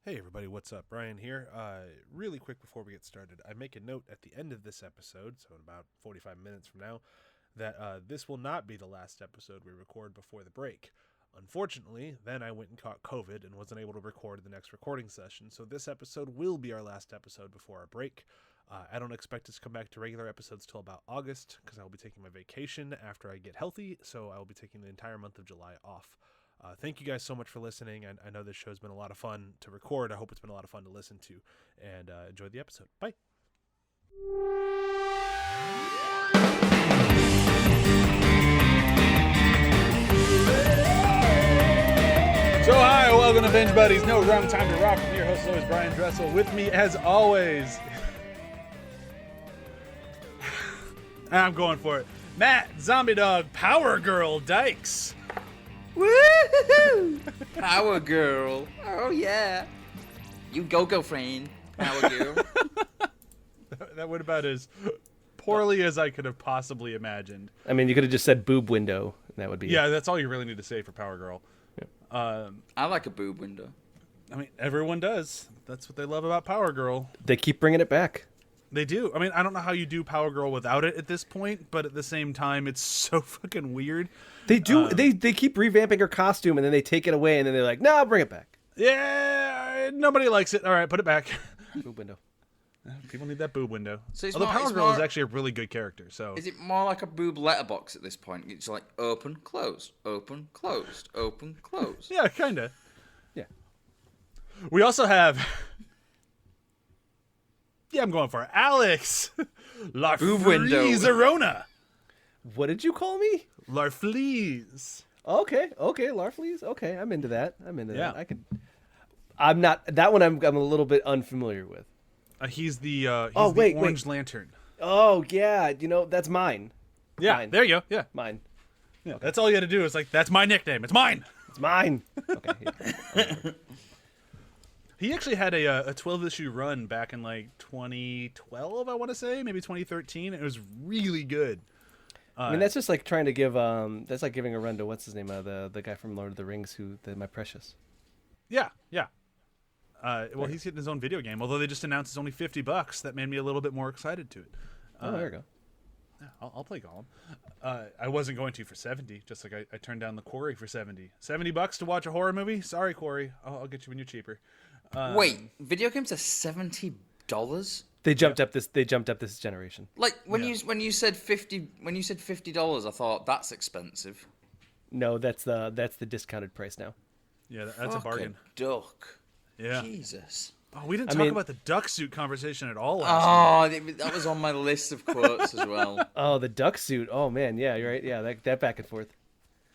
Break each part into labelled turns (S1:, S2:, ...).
S1: Hey everybody, what's up? Brian here. Really quick before we get started, I make a note at the end of this episode, so in about 45 minutes from now, that this will not be the last episode we record before the break. Unfortunately, then I went and caught COVID and wasn't able to record the next recording session, so this episode will be our last episode before our break. I don't expect us to come back to regular episodes till about August, because I will be taking my vacation after I get healthy, so I will be taking the entire month of July off. Thank you guys so much for listening. I know this show's been a lot of fun to record. I hope it's been a lot of fun to listen to. And enjoy the episode. Bye. So hi, welcome to Binge Buddies. No wrong time to rock. I'm your host, always Bryan Dressel. With me, as always, I'm going for it, Matt, Zombie Dog, Power Girl, Dykes.
S2: Woohoo! Power girl. Oh yeah. You go girlfriend. Power girl.
S1: That went about as poorly as I could have possibly imagined.
S3: I mean, you could have just said boob window. And that would be
S1: That's all you really need to say for Power Girl.
S3: Yeah.
S2: I like a boob window.
S1: I mean, everyone does. That's what they love about Power Girl.
S3: They keep bringing it back.
S1: They do. I mean, I don't know how you do Power Girl without it at this point, but at the same time, it's so fucking weird.
S3: They do. They keep revamping her costume, and then they take it away, and then they're like, "No, bring it back."
S1: Yeah, nobody likes it. All right, put it back.
S3: Boob window.
S1: People need that boob window.
S2: So it's
S1: Although
S2: more-
S1: Power
S2: it's
S1: Girl is
S2: more-
S1: actually a really good character. So
S2: Is it more like a boob letterbox at this point? It's like open, closed, open, closed, open, closed.
S1: yeah, kind of.
S3: Yeah.
S1: We also have. Yeah, I'm going for it. Alex.
S2: Boob window.
S1: Larfleeze Orona.
S3: What did you call me?
S1: Larfleeze.
S3: Okay, Larfleeze. Okay, I'm into that.
S1: Yeah.
S3: I can. I'm not that one. I'm a little bit unfamiliar with.
S1: He's the
S3: wait.
S1: Orange Lantern.
S3: Oh yeah, that's mine.
S1: Yeah,
S3: Mine.
S1: there you go. Yeah,
S3: Mine.
S1: yeah. That's all you had to do. Is like, that's my nickname. It's mine.
S3: It's mine. Okay. Yeah.
S1: He actually had a 12-issue run back in like 2012, I want to say, maybe 2013. It was really good.
S3: I mean, that's just like trying to give. That's like giving a run to what's his name? The guy from Lord of the Rings, my precious.
S1: Yeah. Well, he's getting his own video game, although they just announced it's only $50. That made me a little bit more excited to it.
S3: Oh, there we go.
S1: Yeah, I'll play Gollum. I wasn't going to for 70, just like I turned down the Quarry for 70. $70 to watch a horror movie? Sorry, Quarry. I'll get you when you're cheaper.
S2: Wait, video games are $70?
S3: They jumped up this. They jumped up this generation.
S2: Like when you said $50, I thought that's expensive.
S3: No, that's the discounted price now.
S1: Yeah, that's a bargain.
S2: Duck.
S1: Yeah.
S2: Jesus.
S1: Oh, we didn't talk about the duck suit conversation at all last week.
S2: That was on my list of quotes as well.
S3: Oh, the duck suit. Oh man, yeah, you're right. Yeah, that back and forth.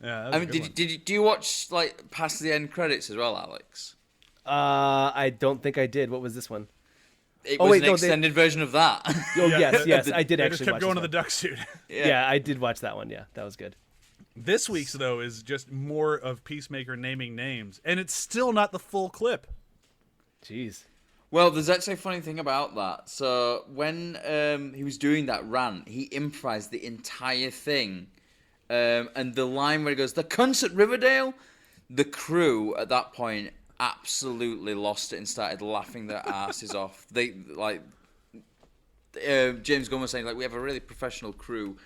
S1: Yeah, that was
S2: I
S1: a
S2: mean,
S1: good one.
S2: do you watch like past the end credits as well, Alex?
S3: I don't think I did. What was this one?
S2: It
S3: Oh,
S2: was
S3: wait,
S2: an
S3: no,
S2: extended version of that.
S3: Oh yes, I did
S1: They
S3: actually
S1: just kept
S3: watch
S1: going to
S3: this
S1: the
S3: one.
S1: duck suit.
S3: Yeah, I did watch that one. Yeah, that was good.
S1: This week's, though, is just more of Peacemaker naming names, and it's still not the full clip.
S3: Jeez.
S2: Well, there's actually a funny thing about that. So when he was doing that rant, he improvised the entire thing. And the line where he goes, "The cunts at Riverdale," the crew at that point absolutely lost it and started laughing their asses off. They like James Gunn was saying, like, we have a really professional crew,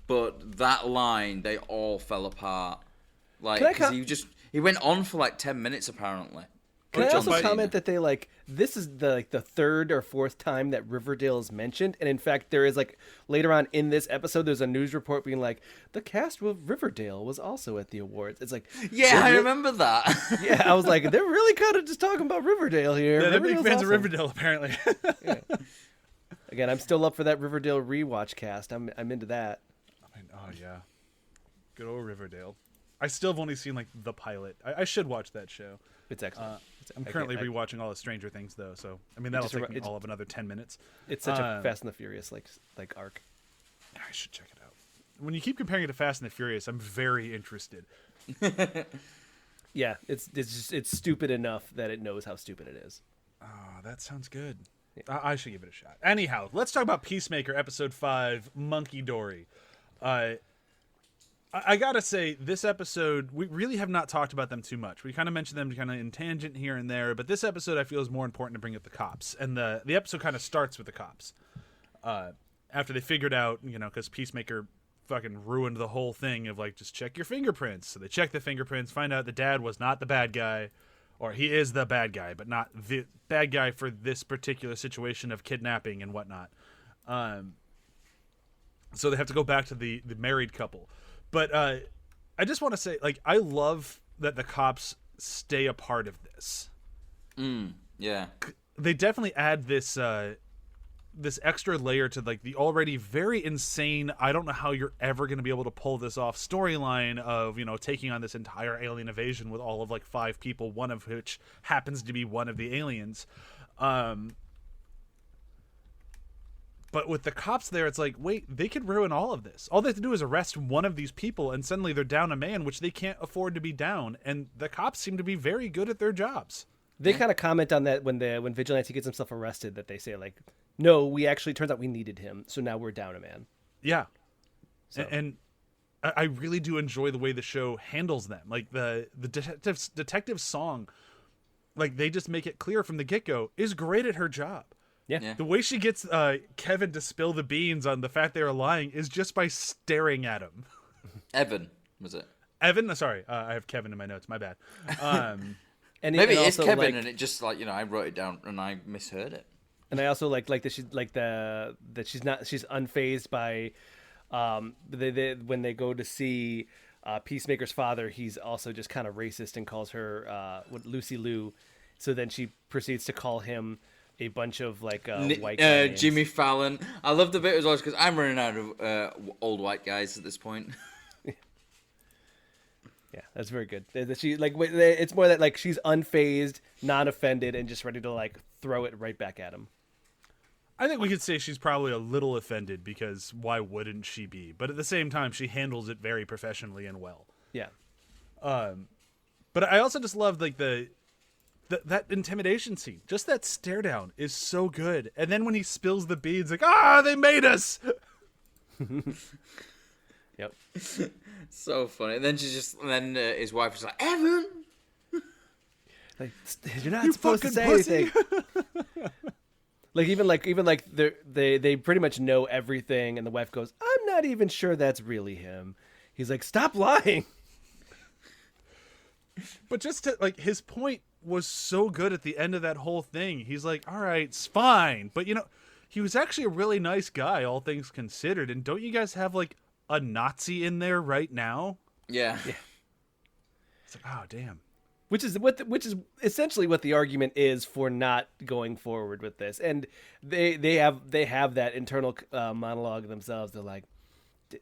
S2: but that line, they all fell apart. Like, because he went on for like 10 minutes apparently.
S3: Can I
S2: John
S3: also
S2: Cena.
S3: comment that they this is the third or fourth time that Riverdale is mentioned, and in fact there is later on in this episode there's a news report being like the cast of Riverdale was also at the awards. It's like
S2: Yeah, I remember that.
S3: yeah, I was like they're really kind of just talking about Riverdale here.
S1: Yeah, they're big
S3: Riverdale's
S1: fans of
S3: awesome.
S1: Riverdale, apparently.
S3: Yeah. Again, I'm still up for that Riverdale rewatch cast. I'm into that.
S1: I mean, oh, yeah. Good old Riverdale. I still have only seen, the pilot. I should watch that show.
S3: It's excellent.
S1: I'm currently rewatching all the Stranger Things, though, so, I mean, that'll take me all of another 10 minutes.
S3: It's such a Fast and the Furious arc.
S1: I should check it out. When you keep comparing it to Fast and the Furious, I'm very interested.
S3: Yeah, it's stupid enough that it knows how stupid it is.
S1: Oh, that sounds good. I should give it a shot. Anyhow, let's talk about Peacemaker, Episode 5, Monkey Dory.
S4: I gotta say, this episode, we really have not talked about them too much. We kind of mentioned them kind of in tangent here and there, but this episode I feel is more important to bring up the cops. And the episode kind of starts with the cops. After they figured out, because Peacemaker fucking ruined the whole thing of, like, just check your fingerprints. So they check the fingerprints, find out the dad was not the bad guy, or he is the bad guy, but not the bad guy for this particular situation of kidnapping and whatnot. So they have to go back to the married couple. But I just want to say, like, I love that the cops stay a part of this.
S2: Yeah.
S4: They definitely add this this extra layer to, like, the already very insane, I don't know how you're ever going to be able to pull this off storyline of, taking on this entire alien invasion with all of, like, 5 people, one of which happens to be one of the aliens. But with the cops there, it's like, wait, they could ruin all of this. All they have to do is arrest one of these people, and suddenly they're down a man, which they can't afford to be down. And the cops seem to be very good at their jobs.
S3: They kind of comment on that when Vigilante gets himself arrested, that they say, like, no, we actually, turns out we needed him, so now we're down a man.
S4: Yeah.
S3: So.
S4: And I really do enjoy the way the show handles them. Like, the detective song, like, they just make it clear from the get-go, is great at her job.
S3: Yeah.
S4: The way she gets Kevin to spill the beans on the fact they are lying is just by staring at him.
S2: Evan, was it?
S4: Evan? Sorry, I have Kevin in my notes. My bad.
S3: And
S2: Maybe it's
S3: also,
S2: Kevin,
S3: like,
S2: and it just, like, I wrote it down and I misheard it.
S3: And I also like that she's like that she's unfazed by when they go to see Peacemaker's father. He's also just kind of racist and calls her Lucy Liu. So then she proceeds to call him a bunch of, like, white guy names.
S2: Jimmy Fallon. I love the bit as well because I'm running out of old white guys at this point.
S3: Yeah, that's very good. She, like, it's more that, like, she's unfazed, not offended, and just ready to, like, throw it right back at him.
S4: I think we could say she's probably a little offended because why wouldn't she be? But at the same time, she handles it very professionally and well.
S3: Yeah.
S4: But I also just love, like, that intimidation scene. Just that stare down is so good. And then when he spills the beads, like, they made us.
S3: Yep.
S2: So funny. And then his wife was like, Evan.
S3: Like, you're not supposed to say anything. even like they pretty much know everything, and the wife goes, "I'm not even sure that's really him." He's like, "Stop lying."
S4: But just to, like, his point was so good at the end of that whole thing. He's like, all right, it's fine. But, he was actually a really nice guy, all things considered. And don't you guys have, like, a Nazi in there right now?
S2: Yeah.
S4: It's like, oh, damn.
S3: Which is essentially what the argument is for not going forward with this. And they have that internal monologue themselves. They're like,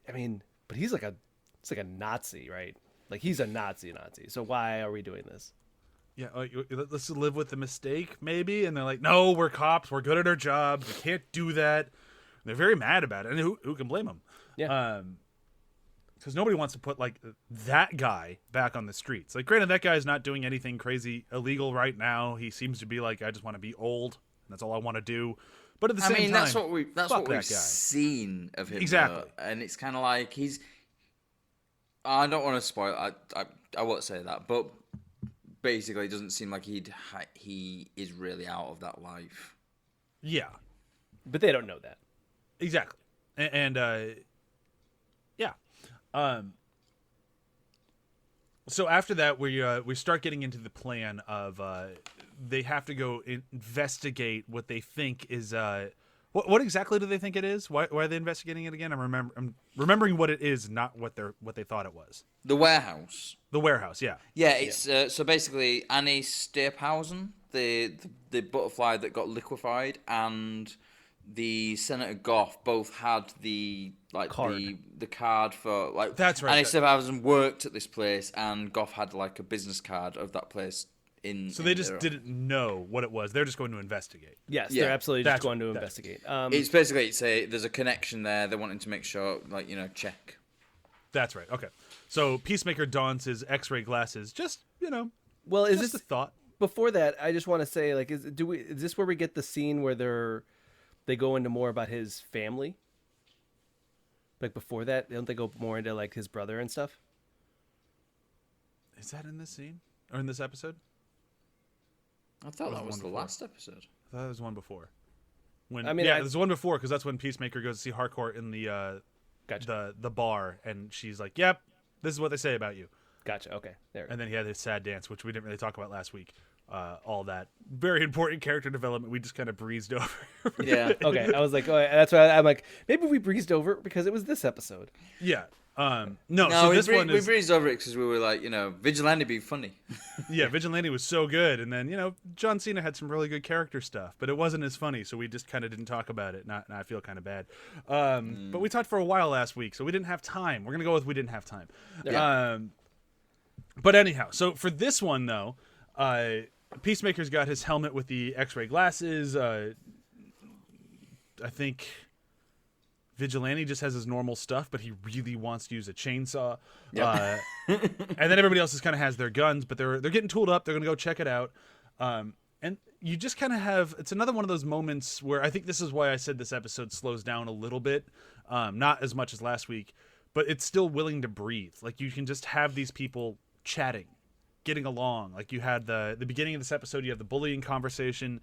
S3: I mean, but it's like a Nazi, right? Like, he's a Nazi. So why are we doing this?
S4: Yeah, let's live with the mistake, maybe. And they're like, no, we're cops. We're good at our jobs. We can't do that. And they're very mad about it. And who can blame them?
S3: Yeah.
S4: Because nobody wants to put, like, that guy back on the streets. Like, granted, that guy's not doing anything crazy illegal right now. He seems to be like, I just want to be old. And that's all I want to do. But at the same time,
S2: that's what we've
S4: guy.
S2: seen of him.
S4: Exactly.
S2: Though. And it's kind of like I don't want to spoil. I won't say that, but basically, it doesn't seem like he is really out of that life.
S4: Yeah,
S3: but they don't know that.
S4: Exactly, and yeah. So after that, we start getting into the plan of they have to go investigate what they think is what exactly do they think it is? Why are they investigating it again? I'm remembering what it is, not what they thought it was.
S2: The warehouse.
S4: The warehouse, yeah.
S2: Yeah, it's so basically Annie Stapehausen, the butterfly that got liquefied, and the Senator Goff both had the
S3: card.
S2: the card for, like,
S4: that's right.
S2: Annie Stapehausen worked at this place, and Goff had, like, a business card of that place. So
S4: they just didn't know what it was. They're just going to investigate.
S3: Yes, they're absolutely just going to investigate.
S2: It's basically, there's a connection there. They're wanting to make sure, like, check.
S1: That's right. Okay. So Peacemaker dons his X-ray glasses. Just,
S3: Well, is
S1: just
S3: this
S1: a thought?
S3: Before that, I just want to say, like, is this where we get the scene where they go into more about his family? Like before that, don't they go more into like his brother and stuff?
S4: Is that in this scene or in this episode?
S2: I thought that
S4: the
S2: was
S4: one
S2: the
S4: before?
S2: last episode.
S4: I thought there was one before. When
S3: I mean,
S4: there's one before because that's when Peacemaker goes to see Harcourt in the
S3: Gotcha.
S4: the bar, and she's like, "Yep, this is what they say about you."
S3: Gotcha. Okay, there.
S4: And then he had his sad dance, which we didn't really talk about last week. All that very important character development we just kind of breezed over.
S2: Yeah.
S3: Okay, I was like, oh, that's why I'm like, maybe we breezed over it because it was this episode.
S4: Yeah. No,
S2: No,
S4: so this one
S2: we
S4: is
S2: breezed over it because we were like, Vigilante be funny.
S4: yeah, Vigilante was so good, and then John Cena had some really good character stuff, but it wasn't as funny, so we just kind of didn't talk about it. Not, and I feel kind of bad. But we talked for a while last week, so we didn't have time. We're gonna go with we didn't have time.
S2: Yeah.
S4: But anyhow, so for this one though, Peacemaker's got his helmet with the X-ray glasses. I think Vigilante just has his normal stuff, but he really wants to use a chainsaw.
S2: Yep.
S4: And then everybody else just kind of has their guns, but they're getting tooled up. They're gonna go check it out. And you just kind of have, it's another one of those moments where I think this is why I said this episode slows down a little bit, not as much as last week, but it's still willing to breathe. Like you can just have these people chatting, getting along. Like you had the beginning of this episode, you have the bullying conversation.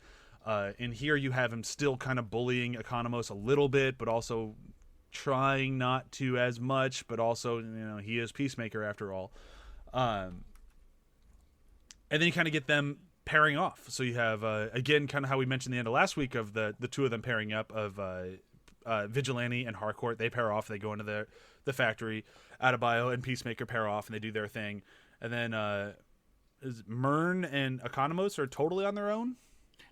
S4: In here you have him still kind of bullying Economos a little bit, but also trying not to as much, but also, he is Peacemaker after all. And then you kind of get them pairing off. So you have, again, kind of how we mentioned the end of last week of the two of them pairing up of Vigilante and Harcourt. They pair off, they go into the factory. Adebayo and Peacemaker pair off and they do their thing. And then is Myrn and Economos are totally on their own?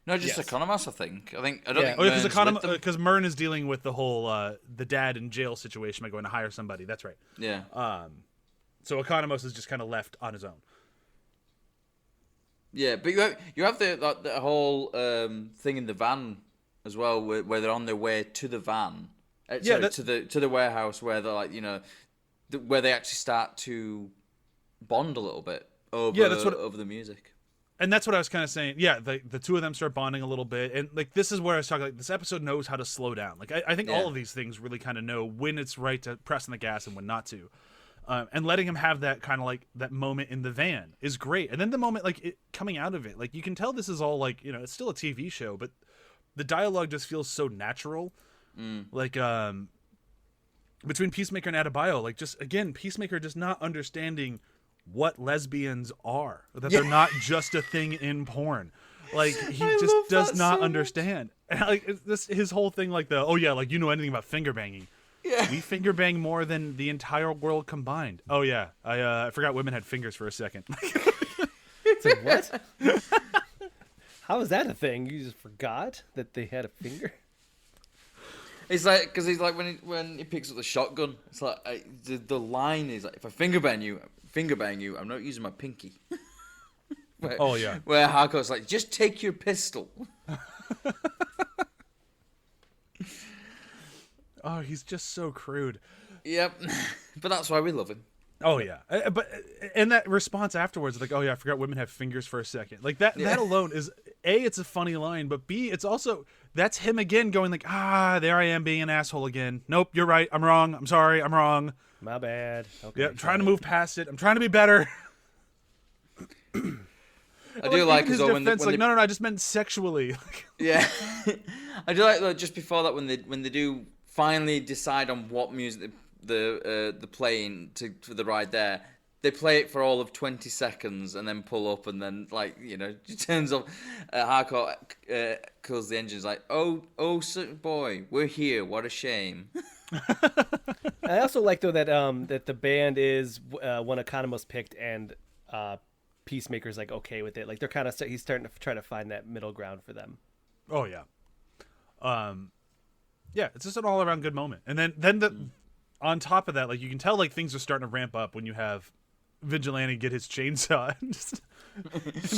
S2: No, just
S3: Yes.
S2: Economos, I think. I don't think
S4: Oh,
S2: Mern's with them.
S4: because Myrn is dealing with the whole the dad in jail situation by going to hire somebody. That's right.
S2: Yeah.
S4: So Economos is just kind of left on his own.
S2: Yeah, but you have the whole thing in the van as well, where they're on their way to the van, to the warehouse, where they're like, where they actually start to bond a little bit over the music.
S4: And that's what I was kind of saying. Yeah, the two of them start bonding a little bit, and like this is where I was talking. Like this episode knows how to slow down. Like I think all of these things really kind of know when it's right to press on the gas and when not to. And letting him have that kind of like that moment in the van is great. And then the moment coming out of it, like you can tell this is all like it's still a TV show, but the dialogue just feels so natural. Like between Peacemaker and Adebayo, like just again Peacemaker just not understanding what lesbians are, that they're not just a thing in porn. Like he just does not understand. And like his whole thing, like anything about finger banging.
S2: Yeah.
S4: We finger bang more than the entire world combined. Oh yeah, I forgot women had fingers for a second.
S3: It's like, what? How is that a thing? You just forgot that they had a finger?
S2: It's like, because he's like when he picks up the shotgun, it's like the line is like, if I finger bang you, I'm not using my pinky. Where Harcourt's like, just take your pistol.
S4: Oh, he's just so crude.
S2: Yep, but that's why we love him.
S4: Oh yeah, but and that response afterwards, like, oh yeah, I forgot women have fingers for a second. Like that alone is it's a funny line, but B, it's also that's him again going like, there I am being an asshole again. Nope, you're right. I'm wrong. I'm sorry. I'm wrong.
S3: My bad. Okay,
S4: yeah, trying to move past it. I'm trying to be better.
S2: I do like
S4: his
S2: when
S4: defense, like, no, I just meant sexually.
S2: Yeah, I do like though, just before that when they do finally decide on what music the playing for the ride there. They play it for all of 20 seconds and then pull up and then it turns off. Harcourt kills the engines like, oh boy, we're here. What a shame.
S3: I also like though that the band is one Economos picked and Peacemaker's like okay with it. Like they're kind of he's starting to try to find that middle ground for them.
S4: Oh yeah, yeah. It's just an all around good moment. And then on top of that, like you can tell like things are starting to ramp up when you have Vigilante get his chainsaw and just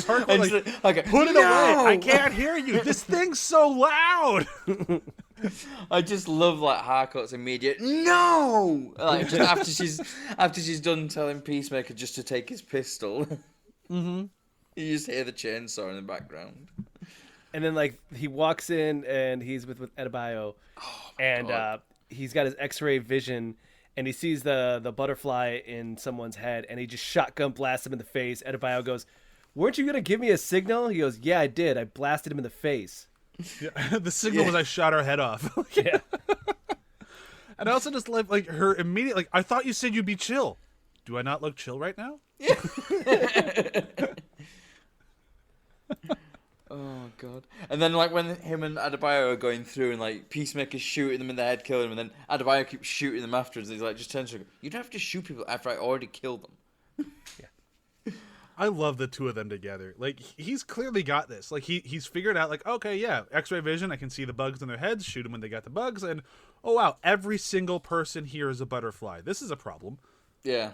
S4: Harcourt, like, put it away. I can't hear you. This thing's so loud.
S2: I just love like Harcourt's immediate no, like just after she's done telling Peacemaker just to take his pistol.
S3: Mm-hmm.
S2: You just hear the chainsaw in the background.
S3: And then like he walks in and he's with Adebayo, and he's got his X-ray vision, and he sees the butterfly in someone's head, and he just shotgun blasts him in the face. Adebayo goes, "Weren't you gonna give me a signal?" He goes, "Yeah, I did. I blasted him in the face."
S4: Yeah. The signal was I shot her head off.
S3: Yeah.
S4: And I also just love like her immediate like I thought you said you'd be chill. Do I not look chill right now?
S2: Oh god! And then like when him and Adebayo are going through and like Peacemaker's shooting them in the head, killing them, and then Adebayo keeps shooting them afterwards. And he's like just turns to her, "You don't have to shoot people after I already killed them."
S4: I love the two of them together. Like he's clearly got this. Like he's figured out like okay yeah X-ray vision. I can see the bugs in their heads. Shoot them when they got the bugs. And oh wow, every single person here is a butterfly. This is a problem.
S2: Yeah.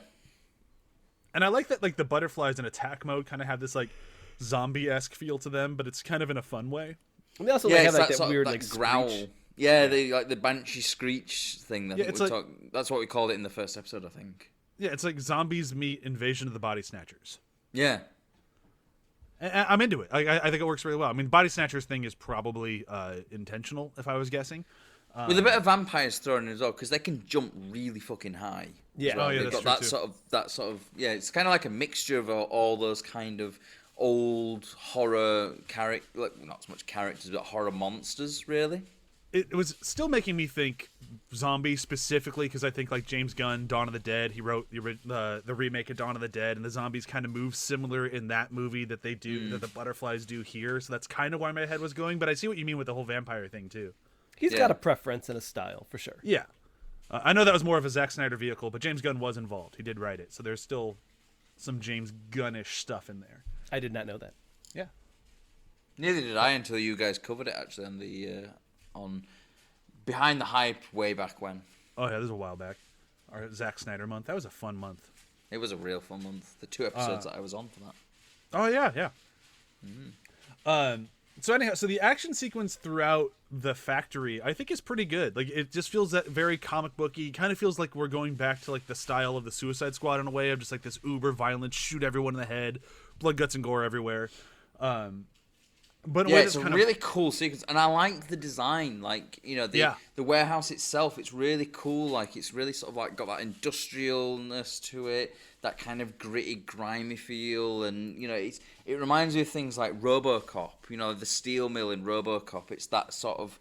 S4: And I like that like the butterflies in attack mode kind of have this like zombie-esque feel to them, but it's kind of in a fun way.
S3: And they also
S2: Yeah,
S3: like,
S2: it's
S3: have like
S2: that
S3: that weird
S2: that
S3: like
S2: growl.
S3: screech.
S2: Yeah, they like the banshee screech thing. That
S4: Yeah, it's like-
S2: that's what we called it in the first episode, I think.
S4: Yeah, it's like zombies meet Invasion of the Body Snatchers.
S2: Yeah.
S4: I'm into it. I think it works really well. I mean, Body Snatchers thing is probably intentional, if I was guessing.
S2: With a bit of vampires thrown in as well, because they can jump really fucking high.
S3: Yeah.
S2: as well.
S4: Oh, yeah,
S2: They've
S4: that's
S2: got
S4: true,
S2: that sort of yeah. It's kind of like a mixture of all those kind of old horror character, like not so much characters, but horror monsters, really.
S4: It was still making me think zombie specifically because I think like James Gunn, Dawn of the Dead, he wrote the remake of Dawn of the Dead, and the zombies kind of move similar in that movie that they do that the butterflies do here. So that's kind of where my head was going. But I see what you mean with the whole vampire thing too.
S3: He's
S2: Yeah.
S3: got a preference and a style for sure.
S4: Yeah, I know that was more of a Zack Snyder vehicle, but James Gunn was involved. He did write it, so there's still some James Gunnish stuff in there.
S3: I did not know that.
S4: Yeah.
S2: Neither did I until you guys covered it actually on the on Behind the Hype way back when.
S4: Oh yeah, this was a while back. Our Zack Snyder month. That was a fun month.
S2: It was a real fun month. The 2 episodes that I was on for that.
S4: Oh yeah. So anyhow, so the action sequence throughout the factory, I think, is pretty good. Like it just feels that very comic booky. Kind of feels like we're going back to like the style of the Suicide Squad in a way of just like this uber violence, shoot everyone in the head, blood, guts, and gore everywhere. But in a
S2: Yeah,
S4: way
S2: it's
S4: that's
S2: a
S4: kind
S2: really cool sequence, and I like the design. Like the warehouse itself, it's really cool. Like it's really sort of like got that industrialness to it, that kind of gritty, grimy feel, and it reminds me of things like RoboCop. The steel mill in RoboCop. It's that sort of,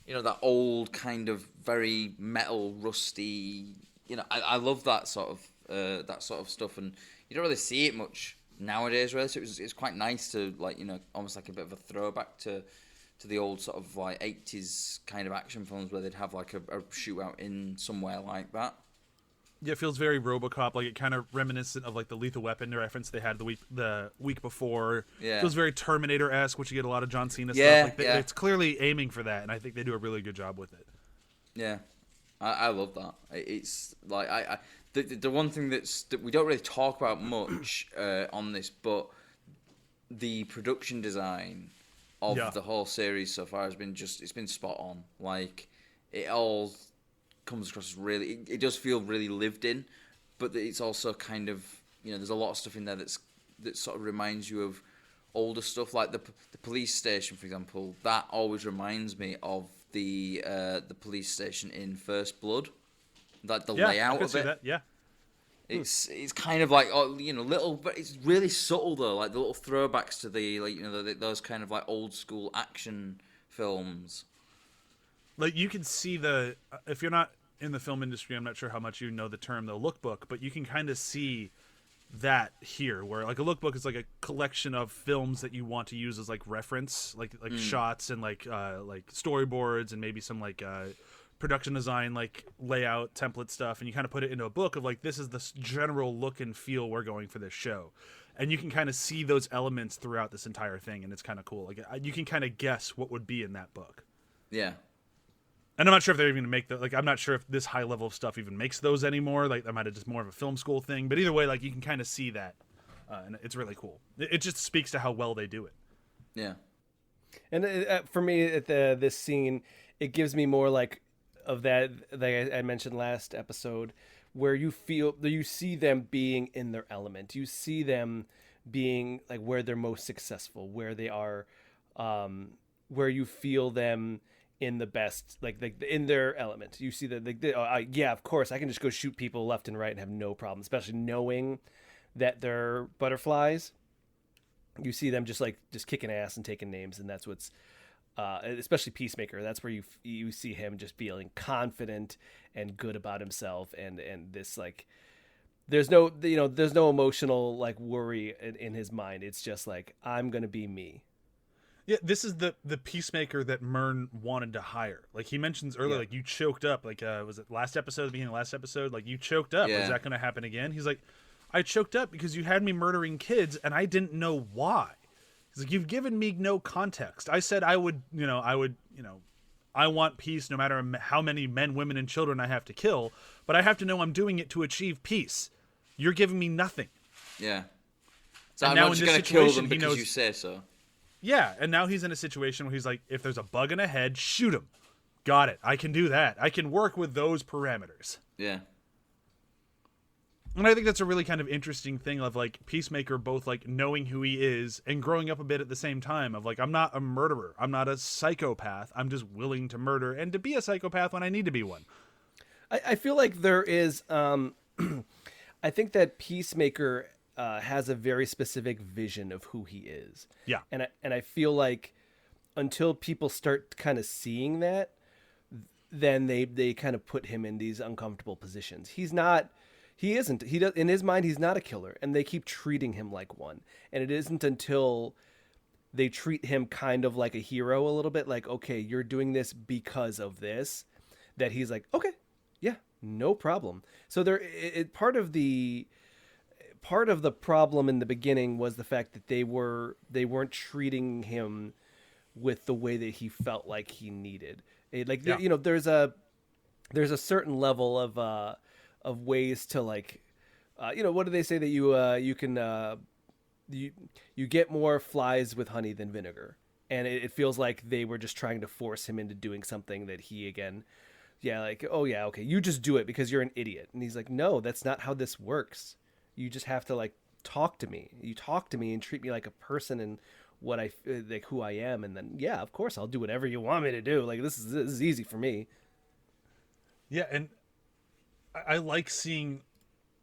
S2: that old kind of very metal, rusty. I love that sort of stuff, and you don't really see it much nowadays, really. So it's quite nice to almost like a bit of a throwback to the old sort of like 80s kind of action films where they'd have like a shootout in somewhere like that.
S4: Yeah, it feels very RoboCop, like it kind of reminiscent of like the Lethal Weapon reference they had the week before.
S2: Yeah.
S4: It feels very Terminator-esque, which you get a lot of John Cena
S2: Yeah,
S4: stuff. Like
S2: yeah.
S4: It's clearly aiming for that, and I think they do a really good job with it.
S2: Yeah, I love that. It's like the one thing that we don't really talk about much on this, but the production design of the whole series so far has been it's been spot on. Like it all comes across as really, it does feel really lived in, but it's also kind of there's a lot of stuff in there that sort of reminds you of older stuff, like the police station, for example. That always reminds me of the police station in First Blood. Like the layout
S4: I could
S2: of
S4: see
S2: it.
S4: that. Yeah.
S2: It's kind of like little, but it's really subtle though. Like the little throwbacks to the those kind of like old school action films.
S4: Like you can see if you're not in the film industry, I'm not sure how much you know the term, the lookbook, but you can kind of see that here, where like a lookbook is like a collection of films that you want to use as like reference, like shots and like storyboards and maybe some like production design, like layout template stuff, and you kind of put it into a book of like, this is the general look and feel we're going for this show, and you can kind of see those elements throughout this entire thing, and it's kind of cool. Like you can kind of guess what would be in that book.
S2: Yeah.
S4: And I'm not sure if they're even gonna make I'm not sure if this high level of stuff even makes those anymore. Like that might have just more of a film school thing. But either way, like you can kind of see that, and it's really cool. It just speaks to how well they do it.
S2: Yeah.
S3: And for me, at this scene, it gives me more like of that I mentioned last episode, where you see them being in their element. You see them being like where they're most successful, where they are, where you feel them in the best, like in their element. You see that, yeah, of course, I can just go shoot people left and right and have no problem, especially knowing that they're butterflies. You see them just kicking ass and taking names, and that's what's, especially Peacemaker. That's where you see him just feeling confident and good about himself, and this like, there's no emotional like worry in his mind. It's just like, I'm gonna be me.
S4: Yeah, this is the Peacemaker that Myrn wanted to hire. Like he mentions earlier, like you choked up. Like was it last episode, the beginning of last episode? Like you choked up.
S2: Yeah.
S4: Is that going to happen again? He's like, I choked up because you had me murdering kids and I didn't know why. He's like, you've given me no context. I said I want peace no matter how many men, women, and children I have to kill, but I have to know I'm doing it to achieve peace. You're giving me nothing.
S2: Yeah. So
S4: and
S2: I'm
S4: now
S2: not just
S4: in this
S2: going to kill
S4: situation,
S2: them
S4: he
S2: because
S4: knows,
S2: you say so.
S4: Yeah, and now he's in a situation where he's like, if there's a bug in a head, shoot him. Got it. I can do that. I can work with those parameters.
S2: Yeah.
S4: And I think that's a really kind of interesting thing of like Peacemaker both like knowing who he is and growing up a bit at the same time of like, I'm not a murderer. I'm not a psychopath. I'm just willing to murder and to be a psychopath when I need to be one.
S3: I feel like there is, I think that Peacemaker has a very specific vision of who he is.
S4: Yeah.
S3: And I feel like until people start kind of seeing that, then they kind of put him in these uncomfortable positions. He does, in his mind, he's not a killer, and they keep treating him like one. And it isn't until they treat him kind of like a hero a little bit, like, okay, you're doing this because of this, that he's like, okay, yeah, no problem. So part of the problem in the beginning was the fact that they weren't treating him with the way that he felt like he needed. There's a certain level of ways to like, what do they say that you can you get more flies with honey than vinegar, and it feels like they were just trying to force him into doing something that he again. Yeah, like, oh yeah, okay, you just do it because you're an idiot. And he's like, no, that's not how this works. You just have to like talk to me. You talk to me and treat me like a person and what like who I am, and then yeah, of course I'll do whatever you want me to do. Like this is easy for me.
S4: Yeah, and I like seeing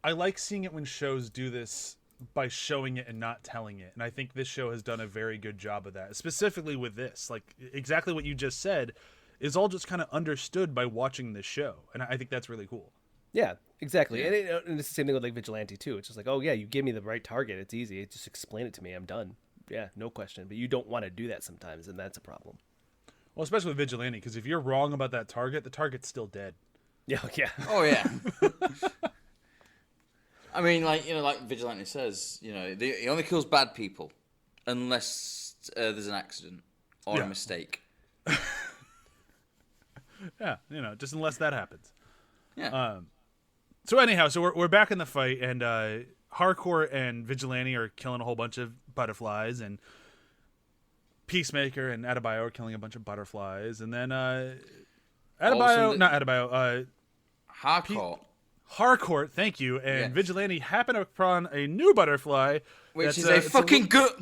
S4: it when shows do this by showing it and not telling it. And I think this show has done a very good job of that. Specifically with this, like exactly what you just said is all just kind of understood by watching this show. And I think that's really cool.
S3: Yeah, exactly.
S2: Yeah.
S3: And it's the same thing with like Vigilante too. It's just like, oh yeah, you give me the right target. It's easy. Just explain it to me. I'm done. Yeah, no question. But you don't want to do that sometimes, and that's a problem.
S4: Well, especially with Vigilante, because if you're wrong about that target, the target's still dead.
S3: Yeah, yeah.
S2: Oh yeah. I mean, like Vigilante says, he only kills bad people unless there's an accident or a mistake.
S4: Yeah, just unless that happens.
S2: Yeah.
S4: So anyhow, we're back in the fight, and Hardcore and Vigilante are killing a whole bunch of butterflies, and Peacemaker and Adebayo are killing a bunch of butterflies, and then Hardcore, thank you, and Vigilante happen upon a new butterfly,
S2: which is a fucking good.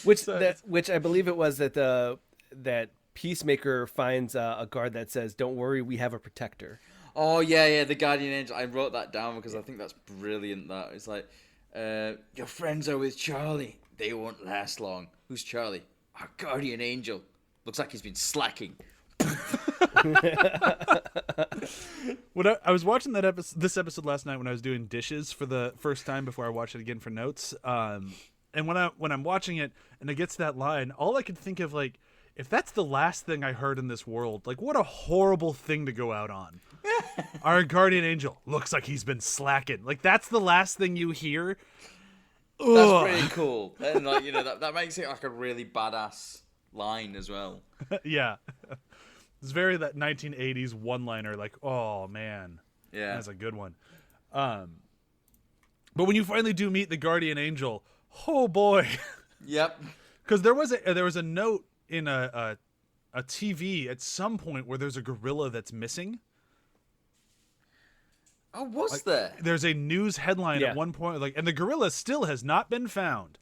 S3: Which I believe it was that Peacemaker finds a guard that says, "Don't worry, we have a protector."
S2: Oh yeah, the Guardian Angel. I wrote that down because I think that's brilliant. That it's like, your friends are with Charlie. They won't last long. Who's Charlie? Our Guardian Angel. Looks like he's been slacking.
S4: When I was watching this episode last night when I was doing dishes for the first time before I watched it again for notes, and when I'm watching it and it gets to that line, all I could think of like, if that's the last thing I heard in this world, like what a horrible thing to go out on. Our Guardian Angel looks like he's been slacking. Like that's the last thing you hear.
S2: That's pretty cool, and like that makes it like a really badass line as well.
S4: Yeah. It's very that 1980s one-liner, like, oh man,
S2: yeah,
S4: that's a good one. But when you finally do meet the Guardian Angel, oh boy,
S2: yep.
S4: Because there was a note in a TV at some point where there's a gorilla that's missing.
S2: Oh, was there?
S4: There's a news headline at one point, like, and the gorilla still has not been found.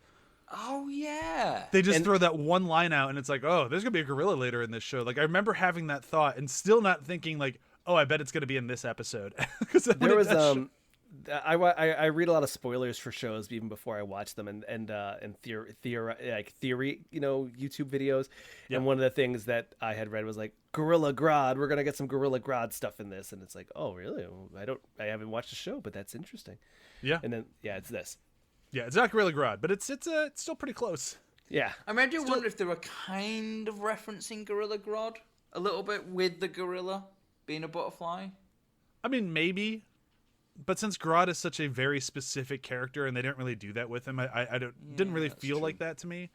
S2: Oh yeah.
S4: They just throw that one line out, and it's like, oh, there's gonna be a gorilla later in this show. Like I remember having that thought, and still not thinking like, oh, I bet it's gonna be in this episode.
S3: There was I read a lot of spoilers for shows even before I watch them, and theory, YouTube videos.
S4: Yep.
S3: And one of the things that I had read was like Gorilla Grodd. We're gonna get some Gorilla Grodd stuff in this, and it's like, oh really? I haven't watched the show, but that's interesting.
S4: Yeah.
S3: And then it's this.
S4: Yeah, it's not Gorilla Grodd, but it's still pretty close.
S3: Yeah.
S2: I mean, I do wonder if they were kind of referencing Gorilla Grodd a little bit with the gorilla being a butterfly.
S4: I mean, maybe, but since Grodd is such a very specific character, and they didn't really do that with him, I didn't really feel like that to me.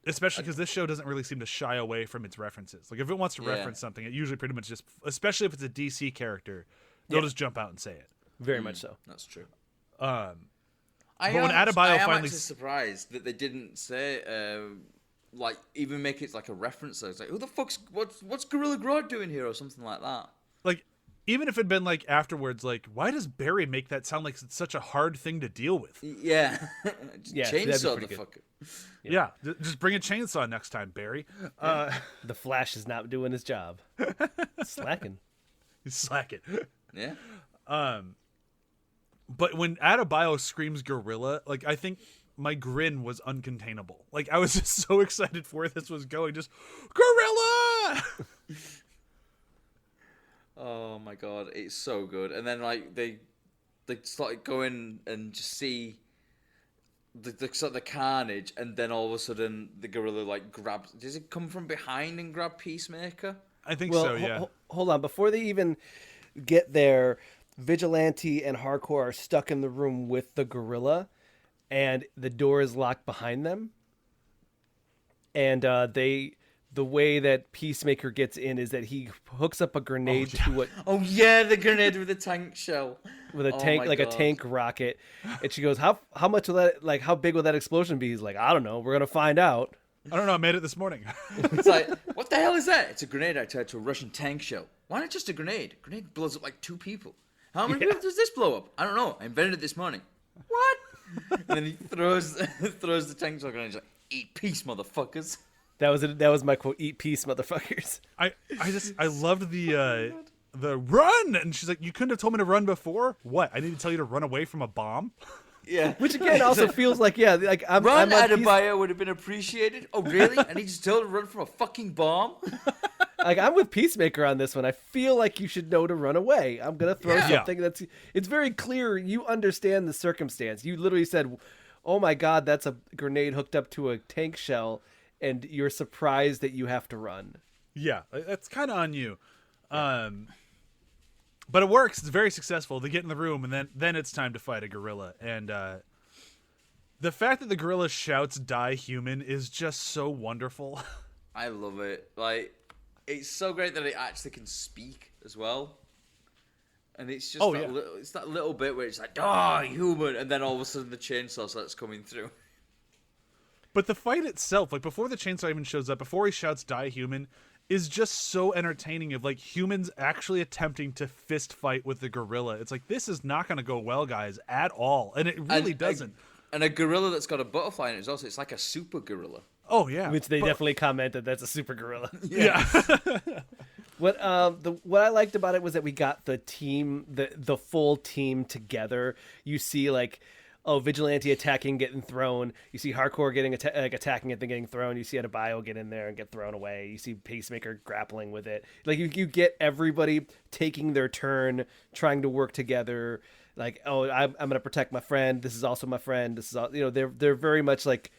S4: Especially because this show doesn't really seem to shy away from its references. Like if it wants to reference something, it usually pretty much just, especially if it's a DC character, they'll just jump out and say it.
S3: Very much so.
S2: That's true.
S4: But
S2: I
S4: when
S2: am
S4: Adebayo finally
S2: actually surprised that they didn't say like even make it like a reference. So it's like, who the fuck's what's Gorilla Grodd doing here or something like that.
S4: like, even if it'd been like afterwards, like, why does Barry make that sound like it's such a hard thing to deal with?
S2: Yeah,
S3: Yeah,
S2: chainsaw
S3: that'd
S2: the
S3: be pretty
S2: fucker.
S4: Yeah, just bring a chainsaw next time, Barry.
S3: The Flash is not doing his job. Slacking.
S4: Slack it.
S2: Yeah.
S4: But when Adebayo screams gorilla, like, I think my grin was uncontainable. Like, I was just so excited for where this was going. Just, gorilla!
S2: Oh my god, it's so good. And then like they started going and just see the sort of the carnage, and then all of a sudden the gorilla like grabs. Does it come from behind and grab Peacemaker?
S4: I think
S3: Well,
S4: so, yeah.
S3: hold on. Before they even get there, Vigilante and Hardcore are stuck in the room with the gorilla, and the door is locked behind them. And the way that Peacemaker gets in is that he hooks up a grenade to what
S2: Oh yeah, the grenade with the tank shell.
S3: with a
S2: Oh
S3: tank,
S2: my
S3: like a
S2: God.
S3: tank rocket. And she goes, "How much will that, like, how big will that explosion be?" He's like, "I don't know. We're gonna find out."
S4: I don't know, I made it this morning.
S2: It's like, what the hell is that? It's a grenade I tied to a Russian tank shell. Why not just a grenade? Grenade blows up like 2 people. How many people does this blow up? I don't know. I invented it this morning. What? And then he throws the tank shell grenade. He's like, eat peace, motherfuckers.
S3: That was my quote. "Eat peace, motherfuckers."
S4: I loved the run! And she's like, you couldn't have told me to run before? What? I need to tell you to run away from a bomb?
S2: Yeah.
S3: Which again also feels like, like I'm
S2: Run
S3: on
S2: Adebayo would have been appreciated. Oh, really? I need to tell her to run from a fucking bomb?
S3: Like I'm with Peacemaker on this one. I feel like you should know to run away. I'm gonna throw something it's very clear you understand the circumstance. You literally said, "Oh my God, that's a grenade hooked up to a tank shell," and you're surprised that you have to run.
S4: Yeah, that's kind of on you. But it works. It's very successful. They get in the room, and then it's time to fight a gorilla. And the fact that the gorilla shouts "Die human" is just so wonderful.
S2: I love it. Like, it's so great that it actually can speak as well. And it's just it's that little bit where it's like, "Die human," and then all of a sudden the chainsaw starts coming through.
S4: But the fight itself, like before the chainsaw even shows up, before he shouts "Die human," is just so entertaining of like humans actually attempting to fist fight with the gorilla. It's like, this is not going to go well, guys, at all. And it really doesn't.
S2: And a gorilla that's got a butterfly in it is also, it's like a super gorilla.
S4: Oh, yeah.
S3: Which they definitely commented that's a super gorilla.
S4: Yeah.
S3: What I liked about it was that we got the team, the full team together. You see like, Vigilante attacking, getting thrown. You see Hardcore getting attacking it, then getting thrown. You see Adebayo get in there and get thrown away. You see Peacemaker grappling with it. Like you get everybody taking their turn, trying to work together. Like, oh, I'm gonna protect my friend. This is also my friend. This is all, they're very much like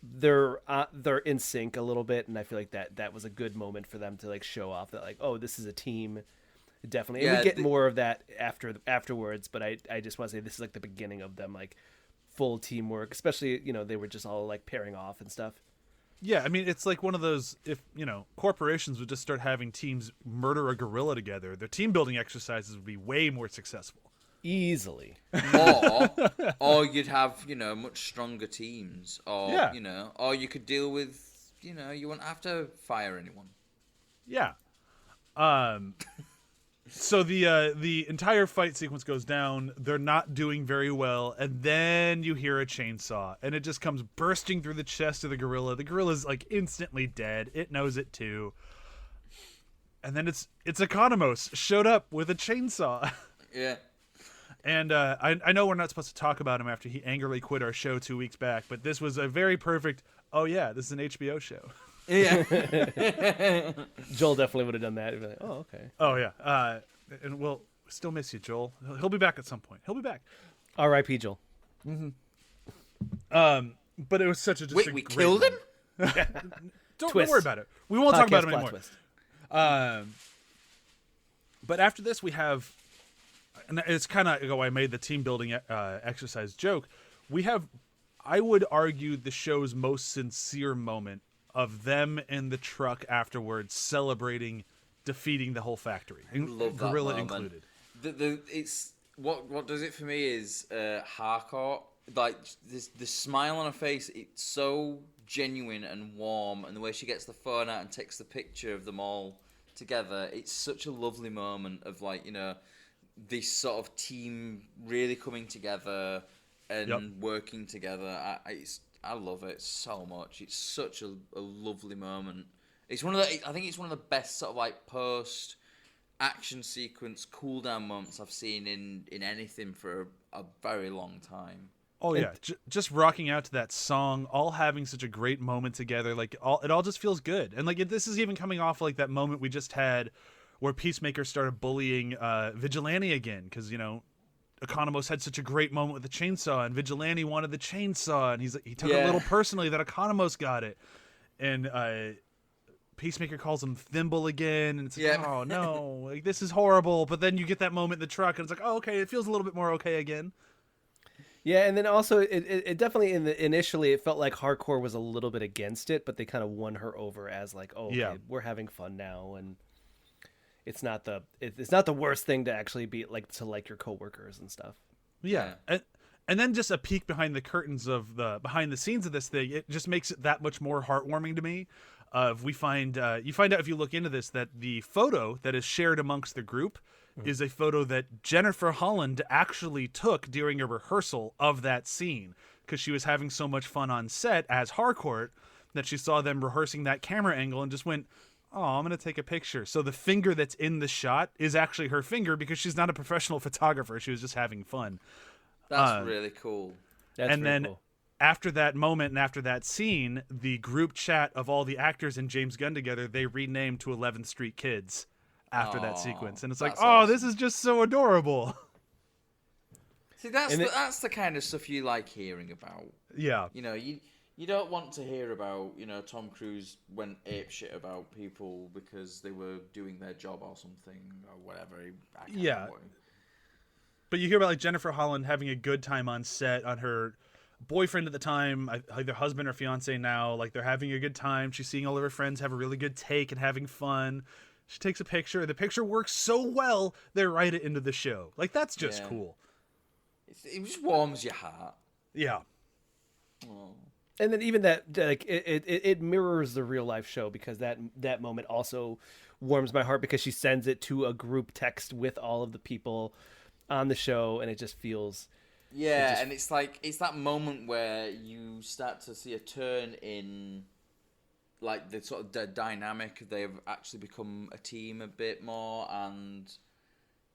S3: they're in sync a little bit, and I feel like that was a good moment for them to like show off that like, oh, this is a team. Definitely. And we get more of that afterwards, but I just want to say this is like the beginning of them like full teamwork, especially, they were just all like pairing off and stuff.
S4: Yeah, I mean, it's like one of those, if, corporations would just start having teams murder a gorilla together, their team building exercises would be way more successful.
S3: Easily.
S2: Or you'd have, much stronger teams, or, or you could deal with, you wouldn't have to fire anyone.
S4: Yeah. So the entire fight sequence goes down. They're not doing very well, and then you hear a chainsaw, and it just comes bursting through the chest of the gorilla. The gorilla's like instantly dead. It knows it too. And then it's Economos showed up with a chainsaw.
S2: Yeah.
S4: And I know we're not supposed to talk about him after he angrily quit our show 2 weeks back, but this was a very perfect, oh yeah, this is an HBO show.
S2: Yeah.
S3: Joel definitely would have done that. He'd be like, oh, okay.
S4: Oh yeah. And we'll still miss you, Joel. He'll be back at some point. He'll be back.
S3: R.I.P. Joel.
S4: But it was such a
S2: Wait, we killed him?
S4: Don't
S3: Twist.
S4: worry about it. We won't talk about him
S3: Podcast
S4: anymore.
S3: plot twist.
S4: But after this, we have, and it's kind of I made the team building exercise joke. We have, I would argue, the show's most sincere moment of them in the truck afterwards celebrating defeating the whole factory,
S2: Love that
S4: gorilla
S2: moment.
S4: included.
S2: It's what does it for me is Harcourt. Like the smile on her face, it's so genuine and warm, and the way she gets the phone out and takes the picture of them all together, it's such a lovely moment of this sort of team really coming together and working together. I love it so much. It's such a lovely moment. It's I think it's one of the best sort of post action sequence cool down moments I've seen in anything for a very long time.
S4: Oh yeah, just rocking out to that song, all having such a great moment together. It all just feels good. And this is even coming off that moment we just had where Peacemaker started bullying Vigilante again, because Economos had such a great moment with the chainsaw, and Vigilante wanted the chainsaw, and he took it a little personally that Economos got it, and Peacemaker calls him Thimble again, and it's oh no, this is horrible. But then you get that moment in the truck, and it's oh okay, it feels a little bit more okay again.
S3: Yeah, and then also it definitely initially it felt like Hardcore was a little bit against it, but they kind of won her over as okay, we're having fun now, and it's not the worst thing to actually be to your coworkers and stuff.
S4: Yeah. And then just a peek behind the curtains of behind the scenes of this thing, it just makes it that much more heartwarming to me. You find out if you look into this that the photo that is shared amongst the group is a photo that Jennifer Holland actually took during a rehearsal of that scene, because she was having so much fun on set as Harcourt that she saw them rehearsing that camera angle and just went, oh, I'm going to take a picture. So the finger that's in the shot is actually her finger, because she's not a professional photographer. She was just having fun.
S2: That's really cool.
S3: Cool.
S4: After that moment and after that scene, the group chat of all the actors and James Gunn together, they renamed to 11th Street Kids after that sequence. And it's awesome. This is just so adorable.
S2: See, that's the kind of stuff you like hearing about.
S4: Yeah.
S2: You don't want to hear about, Tom Cruise went apeshit about people because they were doing their job or something or whatever. I can't remember.
S4: But you hear about Jennifer Holland having a good time on set, on her boyfriend at the time, either husband or fiance now, they're having a good time. She's seeing all of her friends have a really good take and having fun. She takes a picture. The picture works so well, they write it into the show. That's just cool.
S2: It just warms your heart.
S4: Yeah.
S2: Oh.
S3: And then even that, it mirrors the real life show, because that moment also warms my heart, because she sends it to a group text with all of the people on the show, and it just feels.
S2: Yeah, and it's that moment where you start to see a turn in, the sort of the dynamic. They've actually become a team a bit more, and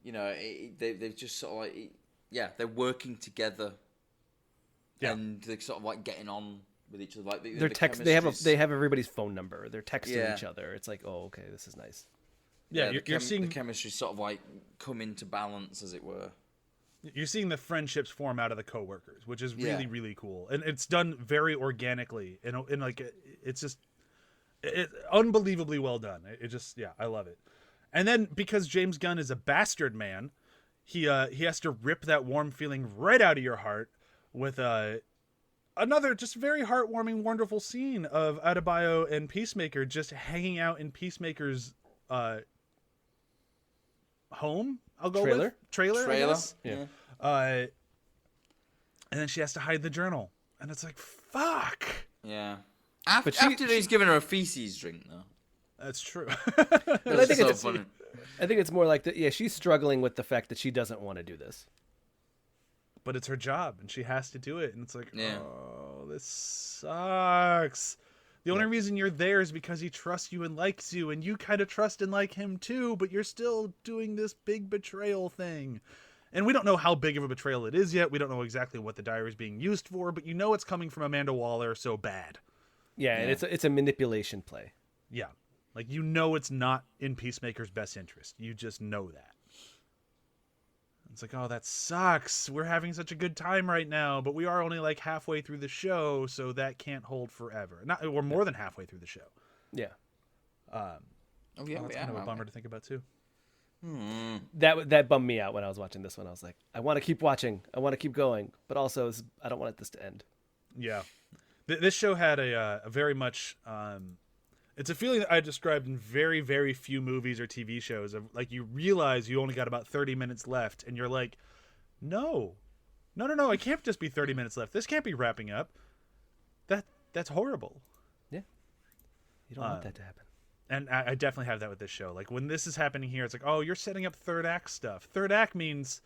S2: they've just sort of they're working together, and they're sort of getting on with each other.
S3: They're they have everybody's phone number. They're texting each other. It's oh, okay, this is nice.
S4: Yeah, you're seeing
S2: the chemistry sort of come into balance, as it were.
S4: You're seeing the friendships form out of the coworkers, which is really, really cool. And it's done very organically. And it's just unbelievably well done. I love it. And then because James Gunn is a bastard man, he has to rip that warm feeling right out of your heart with another just very heartwarming, wonderful scene of Adebayo and Peacemaker just hanging out in Peacemaker's home. I'll go with trailer. I guess.
S3: Yeah.
S4: And then she has to hide the journal, and it's fuck.
S2: Yeah. After he's given her a feces drink, though.
S4: That's true.
S3: But I think
S2: so funny.
S3: I think it's more like she's struggling with the fact that she doesn't want to do this.
S4: But it's her job, and she has to do it. And it's like,
S2: Yeah.
S4: oh, this sucks. The only reason you're there is because he trusts you and likes you, and you kind of trust and like him too, but you're still doing this big betrayal thing. And we don't know how big of a betrayal it is yet. We don't know exactly what the diary is being used for, but you know it's coming from Amanda Waller, so bad.
S3: Yeah, and it's a manipulation play.
S4: Yeah. Like, you know it's not in Peacemaker's best interest. You just know that. It's like, oh, that sucks. We're having such a good time right now, but we are only like halfway through the show, so that can't hold forever. We're more than halfway through the show.
S3: Yeah.
S4: That's kind of a bummer to think about too.
S3: That bummed me out when I was watching this one. I was like, I want to keep watching. I want to keep going, but also I don't want this to end.
S4: Yeah. This show had a very much... it's a feeling that I described in very, very few movies or TV shows. Of like, you realize you only got about 30 minutes left, and you're like, no, I can't just be 30 minutes left. This can't be wrapping up. That's horrible.
S3: Yeah. You don't want that to happen.
S4: And I definitely have that with this show. Like, when this is happening here, it's like, oh, you're setting up third act stuff. Third act means,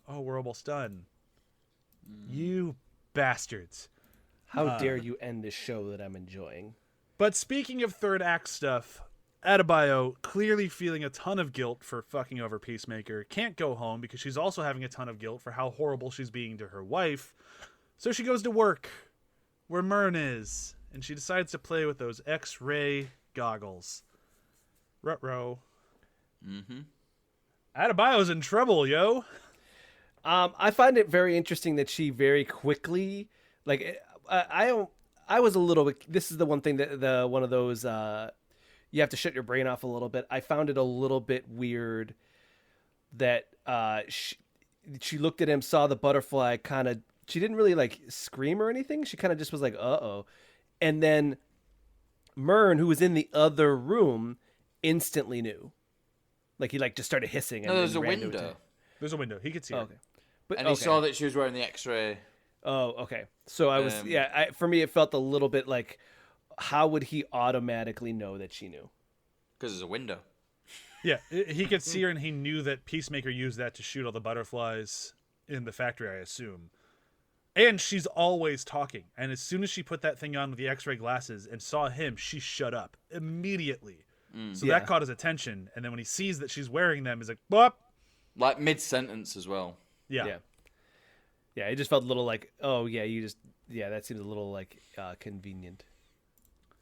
S4: oh, we're almost done. You bastards.
S3: How dare you end this show that I'm enjoying?
S4: But speaking of third act stuff, Adebayo, clearly feeling a ton of guilt for fucking over Peacemaker, can't go home because she's also having a ton of guilt for how horrible she's being to her wife. So she goes to work, where Myrn is, and she decides to play with those X-ray goggles. Ruh-roh.
S2: Mm-hmm.
S4: Adebayo's in trouble, yo.
S3: I find it very interesting that she very quickly, like, I was a little bit. This is the one thing that one of those you have to shut your brain off a little bit. I found it a little bit weird that she looked at him, saw the butterfly, kind of. She didn't really like scream or anything. She kind of just was like, "Uh-oh," and then Myrn, who was in the other room, instantly knew. Like he just started hissing.
S2: No, there's a window.
S4: There's a window. He could see her.
S3: Okay. But,
S2: And he saw that she was wearing the X-ray.
S3: Oh, okay. So I was, for me, it felt a little bit like, how would he automatically know that she knew?
S2: Because there's a window.
S4: Yeah, he could see her, and he knew that Peacemaker used that to shoot all the butterflies in the factory, I assume. And she's always talking. And as soon as she put that thing on with the X-ray glasses and saw him, she shut up immediately. So that caught his attention. And then when he sees that she's wearing them, he's like, "Bop."
S2: Like mid-sentence as well.
S4: Yeah.
S3: Yeah, it just felt a little like, oh, yeah, that seems a little, like, convenient.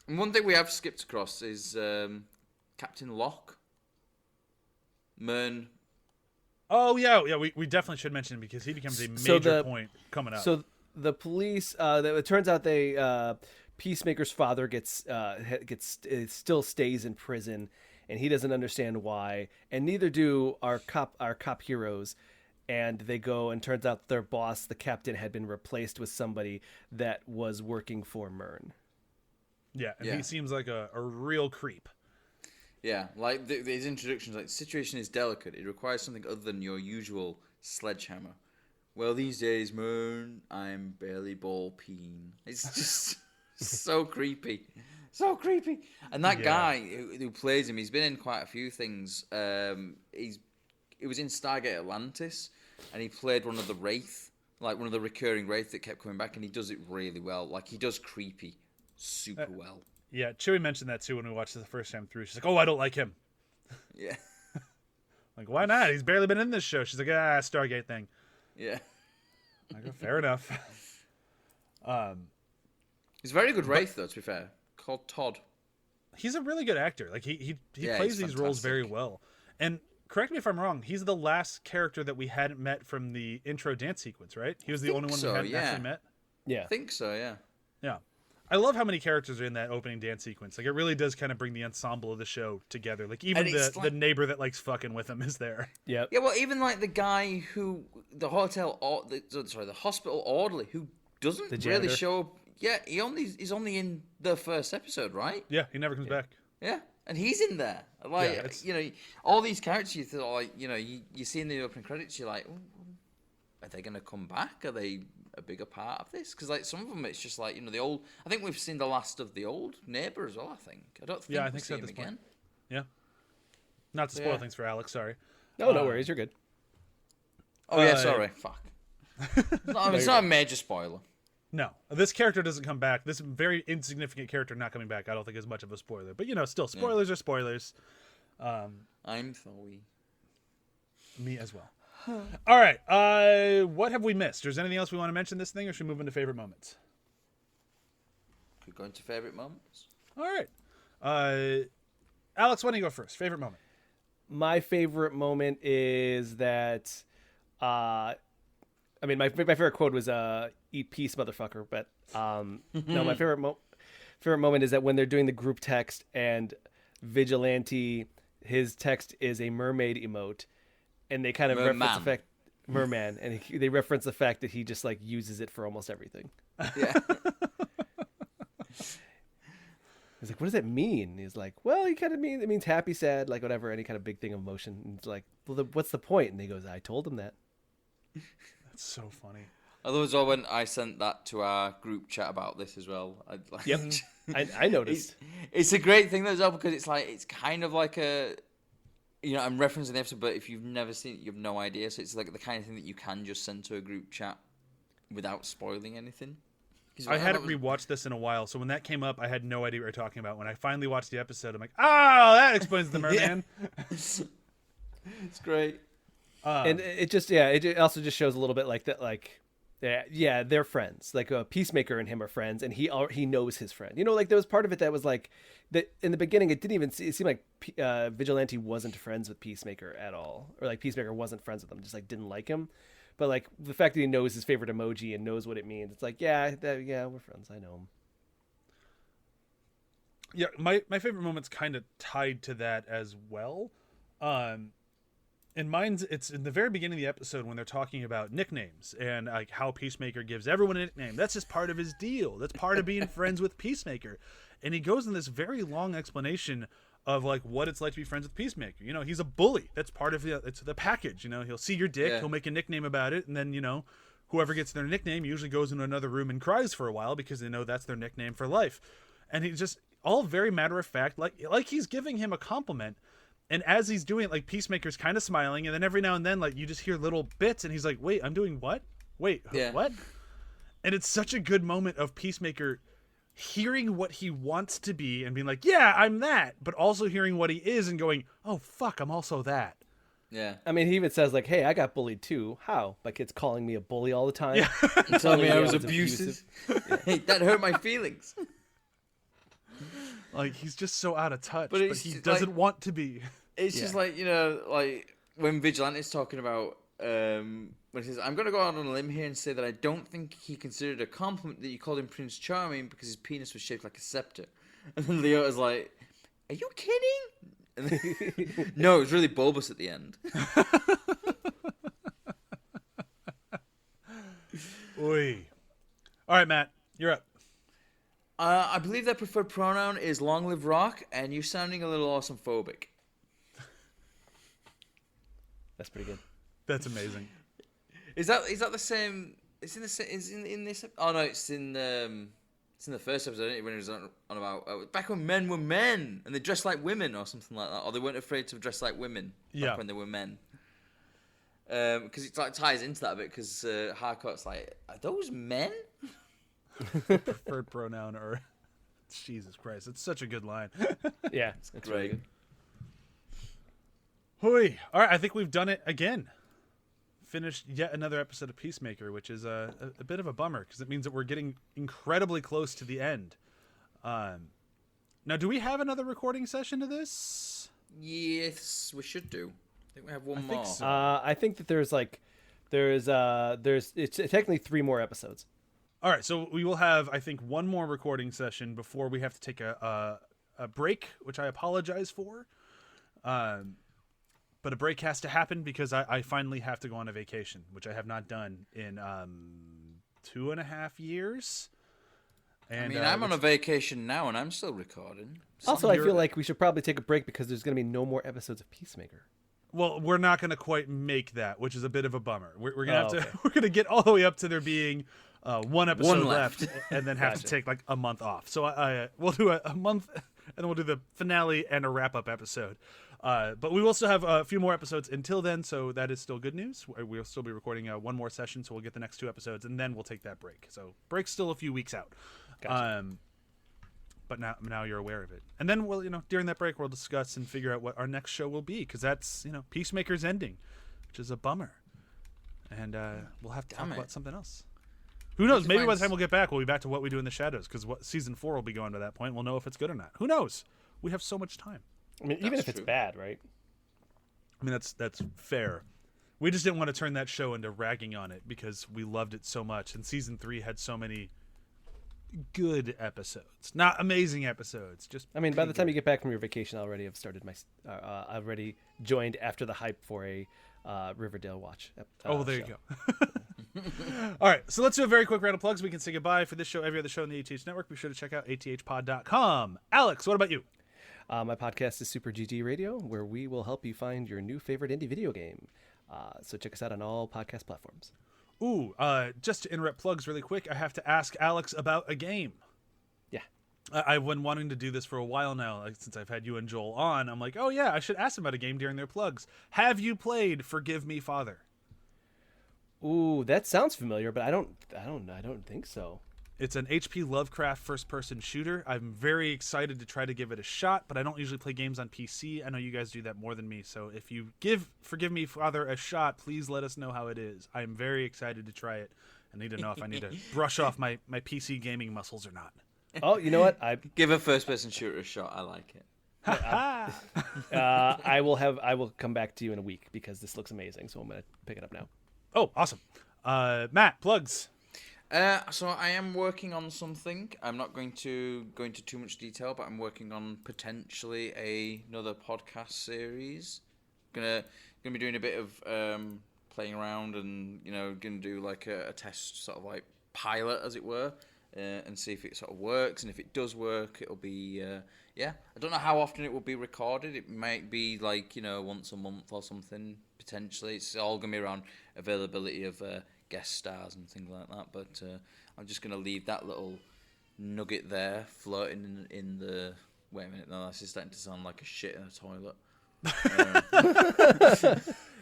S2: And one thing we have skipped across is Captain Locke. Myrn.
S4: Oh, yeah, we definitely should mention him because he becomes a major point coming up.
S3: So the police, it turns out Peacemaker's father still stays in prison, and he doesn't understand why, and neither do our cop heroes. And they go, and turns out their boss, the captain, had been replaced with somebody that was working for Myrn.
S4: Yeah, and he seems like a real creep.
S2: Yeah, like his introductions, like, the situation is delicate. It requires something other than your usual sledgehammer. Well, these days, Myrn, I'm barely ball peen. It's just so creepy. So creepy. And that guy who plays him, he's been in quite a few things. He was in Stargate Atlantis, and he played one of the Wraith, like one of the recurring Wraith that kept coming back, and he does it really well. Like, he does creepy super well.
S4: Yeah, Chewie mentioned that too when we watched it the first time through. She's like, "Oh, I don't like him."
S2: Yeah.
S4: Like, why not? He's barely been in this show. She's like, Stargate thing.
S2: Yeah.
S4: I go, fair enough.
S2: He's a very good Wraith, though, to be fair. Called Todd.
S4: He's a really good actor. Like, he
S2: Yeah,
S4: plays
S2: he's
S4: these roles very
S2: fantastic.
S4: well. And correct me if I'm wrong, he's the last character that we hadn't met from the intro dance sequence, right? He was the only one we hadn't actually met.
S3: Yeah.
S2: I think so, yeah.
S4: Yeah. I love how many characters are in that opening dance sequence. Like, it really does kind of bring the ensemble of the show together. Like, even the neighbor that likes fucking with him is there.
S3: Yep.
S2: Yeah, well, even like the guy who the hospital orderly who doesn't really
S3: janitor.
S2: show up. Yeah, he's only in the first episode, right?
S4: Yeah, he never comes back.
S2: Yeah, and he's in there. Like, all these characters you thought, like, you see in the opening credits, you're like, are they gonna come back? Are they a bigger part of this? Because like some of them, it's just like the old. I think we've seen the last of the old neighbor as well. I think. I don't think
S4: I
S2: we'll
S4: think
S2: see
S4: so at
S2: him
S4: this point.
S2: again.
S4: Yeah. Not to spoil
S2: Yeah.
S4: things for Alex, sorry.
S3: No, no worries. You're good.
S2: Oh yeah,
S4: Uh,
S2: sorry. Fuck. It's not a major spoiler.
S4: No, this character doesn't come back. This very insignificant character not coming back, I don't think is much of a spoiler. But, still, spoilers are spoilers.
S2: I'm sorry.
S4: Me as well. All right. What have we missed? Is there anything else we want to mention this thing, or should we move into favorite moments?
S2: Could go into favorite moments.
S4: All right. Alex, why don't you go first? Favorite moment?
S3: My favorite moment is that, my favorite quote was "Eat peace, motherfucker." But no, my favorite moment is that when they're doing the group text and Vigilante, his text is a mermaid emote, and they kind of reference the fact merman, and they reference the fact that he just like uses it for almost everything.
S2: Yeah.
S3: He's like, what does that mean? He's like, well, it means happy, sad, like whatever, any kind of big thing of emotion. And it's like, well, what's the point? And he goes, I told him that.
S4: That's so funny.
S2: Although as well, when I sent that to our group chat about this as well.
S3: Yep. I noticed.
S2: It's a great thing though as well, because it's kind of like a, I'm referencing the episode, but if you've never seen it, you have no idea. So it's like the kind of thing that you can just send to a group chat without spoiling anything.
S4: I hadn't rewatched this in a while, so when that came up, I had no idea what you were talking about. When I finally watched the episode, I'm like, oh, that explains the merman.
S2: It's great.
S3: And it also just shows a little bit like that, like, yeah, they're friends. Like Peacemaker and him are friends, and he knows his friend. Like there was part of it that was like that in the beginning. It seemed like Vigilante wasn't friends with Peacemaker at all, or like Peacemaker wasn't friends with him, just like didn't like him. But like the fact that he knows his favorite emoji and knows what it means, it's like, yeah, we're friends. I know him.
S4: Yeah, my favorite moment's kind of tied to that as well. And mine's, it's in the very beginning of the episode when they're talking about nicknames and like how Peacemaker gives everyone a nickname. That's just part of his deal. That's part of being friends with Peacemaker. And he goes in this very long explanation of like what it's like to be friends with Peacemaker. He's a bully. That's part of it's the package. He'll see your dick, he'll make a nickname about it, and then whoever gets their nickname usually goes into another room and cries for a while because they know that's their nickname for life. And he's just all very matter of fact, like he's giving him a compliment. And as he's doing it, like Peacemaker's kind of smiling, and then every now and then, like you just hear little bits, and he's like, "Wait, I'm doing what? Wait, what?" And it's such a good moment of Peacemaker hearing what he wants to be and being like, "Yeah, I'm that," but also hearing what he is and going, "Oh fuck, I'm also that."
S2: Yeah.
S3: I mean, he even says like, "Hey, I got bullied too. How? My kid's calling me a bully all the time.
S2: Yeah. And telling me I was
S3: abusive.
S2: Hey, that hurt my feelings."
S4: Like he's just so out of touch,
S2: But
S4: but he doesn't want to be.
S2: It's just like, like when Vigilante's talking about when he says, "I'm going to go out on a limb here and say that I don't think he considered a compliment that you called him Prince Charming because his penis was shaped like a scepter." And then Leota's like, "Are you kidding?" And then, no, it was really bulbous at the end.
S4: Oy. All right, Matt, you're up.
S2: I believe their preferred pronoun is long live rock, and you're sounding a little awesome-phobic.
S3: That's pretty good.
S4: That's amazing.
S2: Is that the same? It's in the is in this. Oh no, it's in the first episode, isn't it, when it was on about back when men were men and they dressed like women or something like that, or they weren't afraid to dress like women back when they were men. Because it like ties into that a bit because Harcourt's like, are those men?
S4: Preferred pronoun or Jesus Christ, it's such a good line.
S3: Yeah, it's
S2: Great.
S3: really good.
S4: Hooey. All right, I think we've done it again. Finished yet another episode of Peacemaker, which is a bit of a bummer because it means that we're getting incredibly close to the end. Now, do we have another recording session to this?
S2: Yes, we should do. I think we have one more.
S4: so.
S3: I think that there's it's technically 3 more episodes.
S4: All right, so we will have, I think, one more recording session before we have to take a break, which I apologize for. But a break has to happen because I finally have to go on a vacation, which I have not done in 2.5 years. And,
S2: I mean, I'm on a vacation now, and I'm still recording.
S3: Also, I feel like we should probably take a break because there's going to be no more episodes of Peacemaker.
S4: Well, we're not going to quite make that, which is a bit of a bummer. We're going to have to. We're going to get all the way up to there being one episode left, and then have to take like a month off. So we'll do a month, and then we'll do the finale and a wrap up episode. But we will still have a few more episodes until then, so that is still good news. We'll still be recording one more session, so we'll get the next 2 episodes, and then we'll take that break. So break's still a few weeks out.
S3: Gotcha.
S4: But now you're aware of it. And then we'll, during that break, we'll discuss and figure out what our next show will be, because that's, Peacemaker's ending, which is a bummer. And we'll have to talk about something else. Who knows? Maybe by the time we'll get back, we'll be back to What We Do in the Shadows, because season 4 will be going by that point. We'll know if it's good or not. Who knows? We have so much time.
S3: I mean, even if it's bad, right?
S4: I mean, that's fair. We just didn't want to turn that show into ragging on it because we loved it so much. And season 3 had so many good episodes, not amazing episodes. Just
S3: by the time you get back from your vacation, I already have started already joined after the hype for a Riverdale watch.
S4: There you go. All right, so let's do a very quick round of plugs. We can say goodbye for this show, every other show on the ATH network. Be sure to check out athpod.com. Alex, what about you?
S3: My podcast is Super GG Radio, where we will help you find your new favorite indie video game. So check us out on all podcast platforms.
S4: Ooh, just to interrupt plugs really quick, I have to ask Alex about a game.
S3: Yeah.
S4: I've been wanting to do this for a while now, since I've had you and Joel on. I'm like, oh yeah, I should ask them about a game during their plugs. Have you played Forgive Me, Father?
S3: Ooh, that sounds familiar, but I don't think so.
S4: It's an HP Lovecraft first-person shooter. I'm very excited to try to give it a shot, but I don't usually play games on PC. I know you guys do that more than me, so if you give Forgive Me, Father a shot, please let us know how it is. I'm very excited to try it. I need to know if I need to brush off my PC gaming muscles or not.
S3: Oh, you know what?
S2: Give a first-person shooter a shot. I like it.
S3: I will come back to you in a week because this looks amazing, so I'm going to pick it up now.
S4: Oh, awesome. Matt, plugs.
S2: So I am working on something. I'm not going to go into too much detail, but I'm working on potentially another podcast series. Gonna be doing a bit of playing around and gonna do like a test sort of like pilot, as it were, and see if it sort of works. And if it does work, it'll be I don't know how often it will be recorded. It might be like once a month or something potentially. It's all gonna be around availability of guest stars and things like that, but I'm just going to leave that little nugget there floating in the... Wait a minute, no, that's just starting to sound like a shit in a toilet.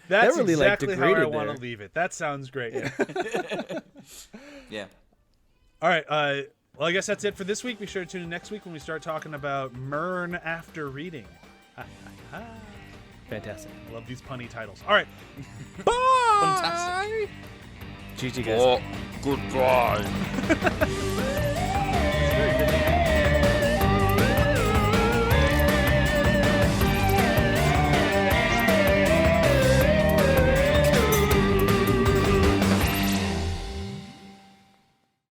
S4: That's
S3: really
S4: exactly how I want
S3: there.
S4: to leave it. That sounds great.
S2: Yeah.
S4: All right, well, I guess that's it for this week. Be sure to tune in next week when we start talking about Myrn after reading.
S3: Fantastic.
S4: Love these punny titles. All right, bye!
S2: Fantastic.
S3: GG, guys.
S2: Goodbye.